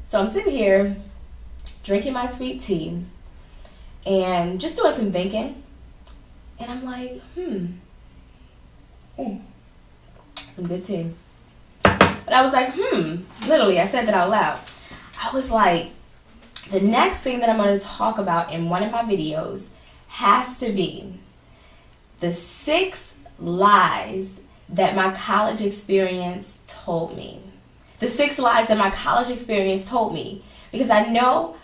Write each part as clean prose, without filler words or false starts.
So I'm sitting here drinking my sweet tea and just doing some thinking. And I'm like, some good tea. But I was like, literally, I said that out loud. I was like, the next thing that I'm going to talk about in one of my videos has to be the 6 lies that my college experience told me. The 6 lies that my college experience told me. Because I know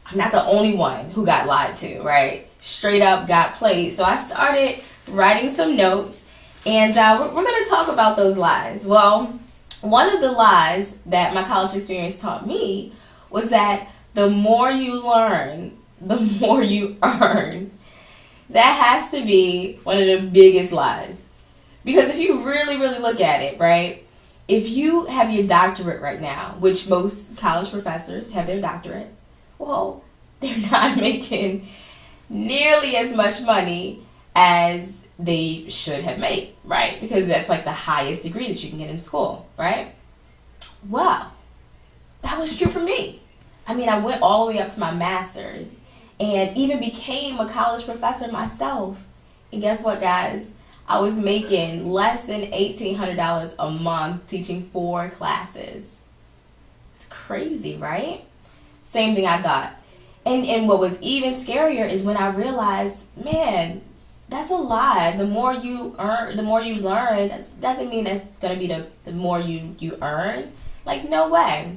I'm not the only one who got lied to, right? Straight up got played. So I started writing some notes, and we're going to talk about those lies. Well, one of the lies that my college experience taught me was that the more you learn, the more you earn. That has to be one of the biggest lies. Because if you really, really look at it, right? If you have your doctorate right now, which most college professors have their doctorate, well, they're not making nearly as much money as they should have made, right? Because that's like the highest degree that you can get in school, right? Well, that was true for me. I mean, I went all the way up to my master's and even became a college professor myself. And guess what, guys? I was making less than $1,800 a month teaching 4 classes. It's crazy, right? Same thing I thought. And what was even scarier is when I realized, man, that's a lie. The more you earn, the more you learn. That doesn't mean that's going to be the more you earn. Like, no way.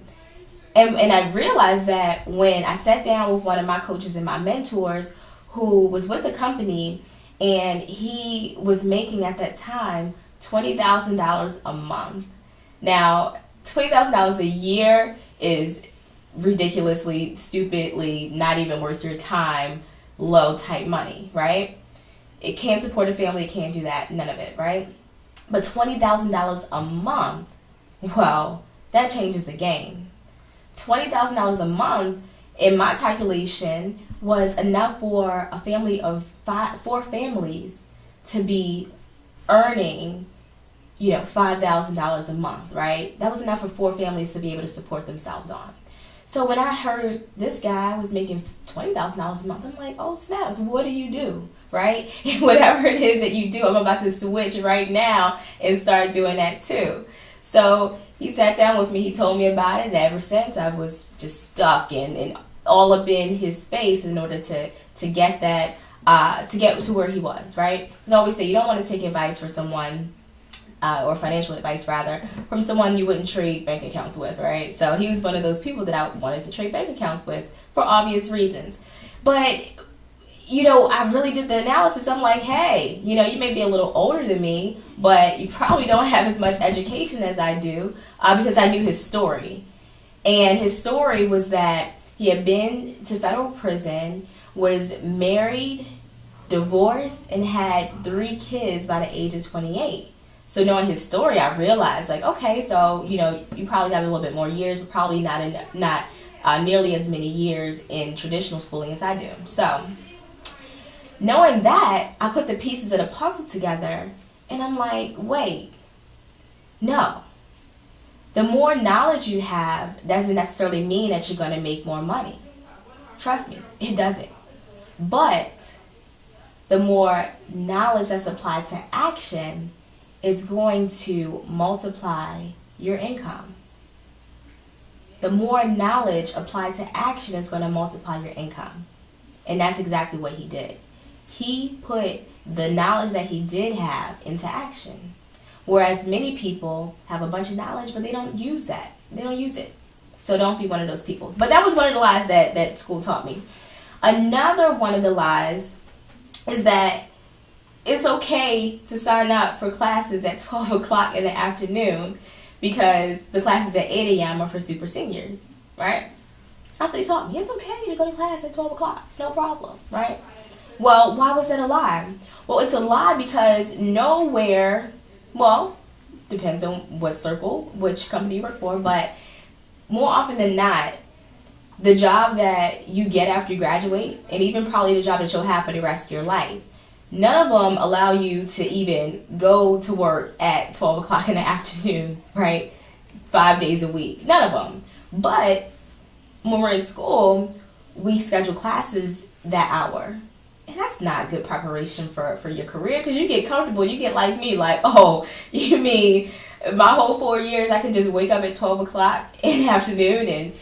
And I realized that when I sat down with one of my coaches and my mentors who was with the company, and he was making at that time $20,000 a month. Now, $20,000 a year is ridiculously, stupidly, not even worth your time, low type money, right? It can't support a family, it can't do that, none of it, right? But $20,000 a month, well, that changes the game. $20,000 a month, in my calculation, was enough for a family of 4 families to be earning, $5,000 a month, right? That was enough for 4 families to be able to support themselves on. So when I heard this guy was making $20,000 a month, I'm like, oh snaps, what do you do, right? Whatever it is that you do, I'm about to switch right now and start doing that too. So he sat down with me, he told me about it, and ever since I was just stuck and all up in his space in order to get that, to get to where he was, right? Because I always say you don't want to take advice for someone, or financial advice rather, from someone you wouldn't trade bank accounts with, right? So he was one of those people that I wanted to trade bank accounts with for obvious reasons. But, I really did the analysis. I'm like, hey, you may be a little older than me, but you probably don't have as much education as I do, because I knew his story. And his story was that he had been to federal prison, was married, divorced, and had 3 kids by the age of 28. So knowing his story, I realized, like, okay, so, you probably got a little bit more years, but probably not nearly as many years in traditional schooling as I do. So knowing that, I put the pieces of the puzzle together, and I'm like, wait, no. The more knowledge you have doesn't necessarily mean that you're going to make more money. Trust me, it doesn't. But the more knowledge that's applied to action is going to multiply your income. The more knowledge applied to action is going to multiply your income. And that's exactly what he did. He put the knowledge that he did have into action. Whereas many people have a bunch of knowledge, but they don't use that. They don't use it. So don't be one of those people. But that was one of the lies that school taught me. Another one of the lies is that it's okay to sign up for classes at 12 o'clock in the afternoon because the classes at 8 a.m. are for super seniors, right? That's what he taught me. It's okay to go to class at 12 o'clock. No problem, right? Well, why was that a lie? Well, it's a lie because nowhere, well, depends on what circle, which company you work for, but more often than not, the job that you get after you graduate, and even probably the job that you'll have for the rest of your life, none of them allow you to even go to work at 12 o'clock in the afternoon, right? 5 days a week. None of them. But when we're in school, we schedule classes that hour. And that's not good preparation for your career, because you get comfortable. You get like me, like, oh, you mean my whole 4 years I could just wake up at 12 o'clock in the afternoon and,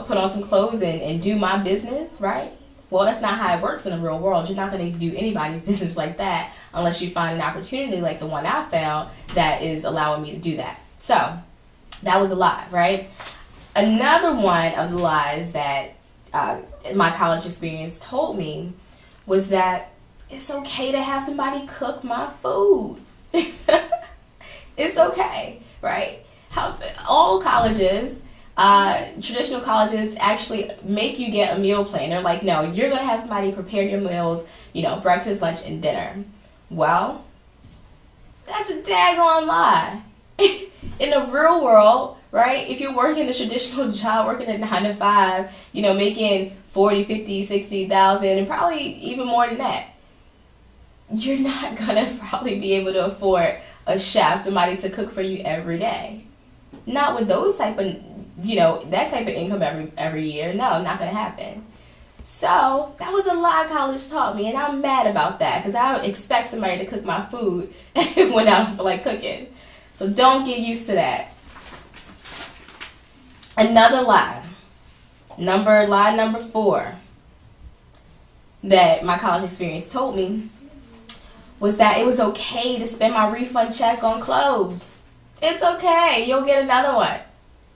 put on some clothes and do my business, right? Well, that's not how it works in the real world. You're not going to do anybody's business like that unless you find an opportunity like the one I found that is allowing me to do that. So that was a lie, right? Another one of the lies that my college experience told me was that it's okay to have somebody cook my food. It's okay, right? All colleges, traditional colleges actually make you get a meal plan. They're like, no, you're going to have somebody prepare your meals, breakfast, lunch, and dinner. Well, that's a daggone lie. In the real world, right, if you're working a traditional job, working a 9 to 5, making 40, 50, 60,000, and probably even more than that, you're not going to probably be able to afford a chef, somebody to cook for you every day. Not with those type of, that type of income every year. No, not going to happen. So that was a lie college taught me, and I'm mad about that, because I would expect somebody to cook my food when I don't feel like cooking. So don't get used to that. Another lie. Lie number 4 that my college experience told me was that it was okay to spend my refund check on clothes. It's okay. You'll get another one.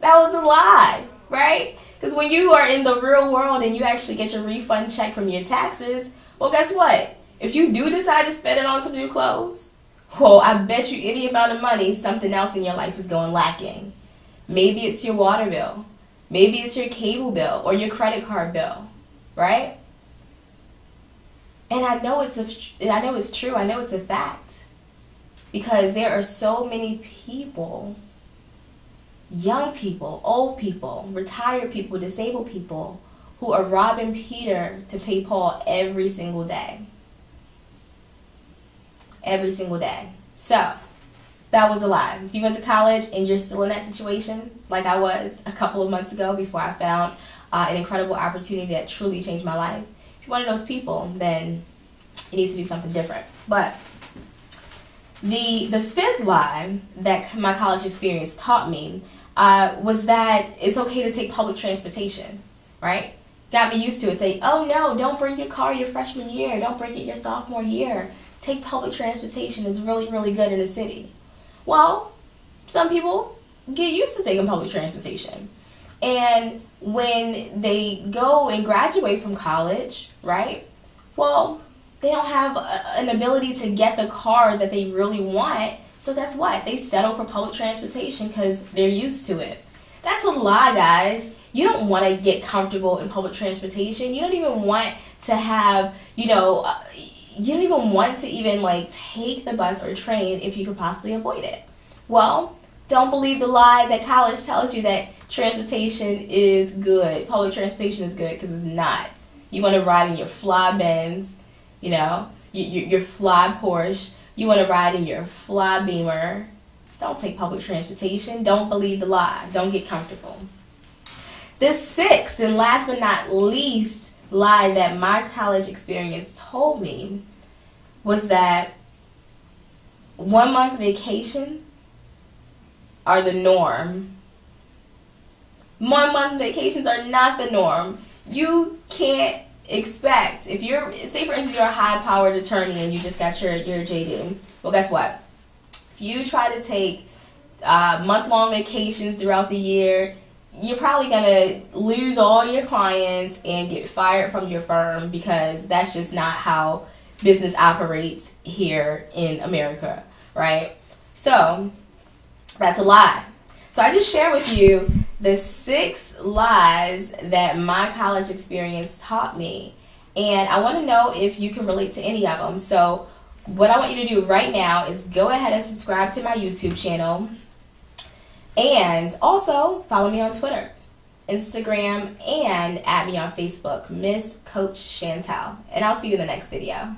That was a lie, right? Because when you are in the real world and you actually get your refund check from your taxes, well, guess what? If you do decide to spend it on some new clothes, well, I bet you any amount of money, something else in your life is going lacking. Maybe it's your water bill. Maybe it's your cable bill or your credit card bill, right? And I know it's true. I know it's a fact, because there are so many people, young people, old people, retired people, disabled people, who are robbing Peter to pay Paul every single day. Every single day. So that was a lie. If you went to college and you're still in that situation, like I was a couple of months ago before I found an incredible opportunity that truly changed my life, if you're one of those people, then you need to do something different. But the 5th lie that my college experience taught me was that it's okay to take public transportation, right? Got me used to it. Say, oh no, don't bring your car your freshman year. Don't bring it your sophomore year. Take public transportation. It's really, really good in the city. Well, some people get used to taking public transportation. And when they go and graduate from college, right, well, they don't have an ability to get the car that they really want. So guess what? They settle for public transportation because they're used to it. That's a lie, guys. You don't want to get comfortable in public transportation. You don't even want to have, you don't even want to even take the bus or train if you could possibly avoid it. Well, don't believe the lie that college tells you that transportation is good. Public transportation is good, because it's not. You want to ride in your fly Benz, your fly Porsche. You want to ride in your fly Beamer. Don't take public transportation. Don't believe the lie. Don't get comfortable. The 6th and last but not least lie that my college experience told me was that 1 month vacations are the norm. 1 month vacations are not the norm. You can't expect, if you're, say for instance, you're a high-powered attorney and you just got your JD. Well, guess what? If you try to take month-long vacations throughout the year, you're probably going to lose all your clients and get fired from your firm, because that's just not how business operates here in America, right? So that's a lie. So I just share with you the 6 lies that my college experience taught me, and I want to know if you can relate to any of them. So what I want you to do right now is go ahead and subscribe to my YouTube channel, and also follow me on Twitter, Instagram, and add me on Facebook, Miss Coach Chantel. And I'll see you in the next video.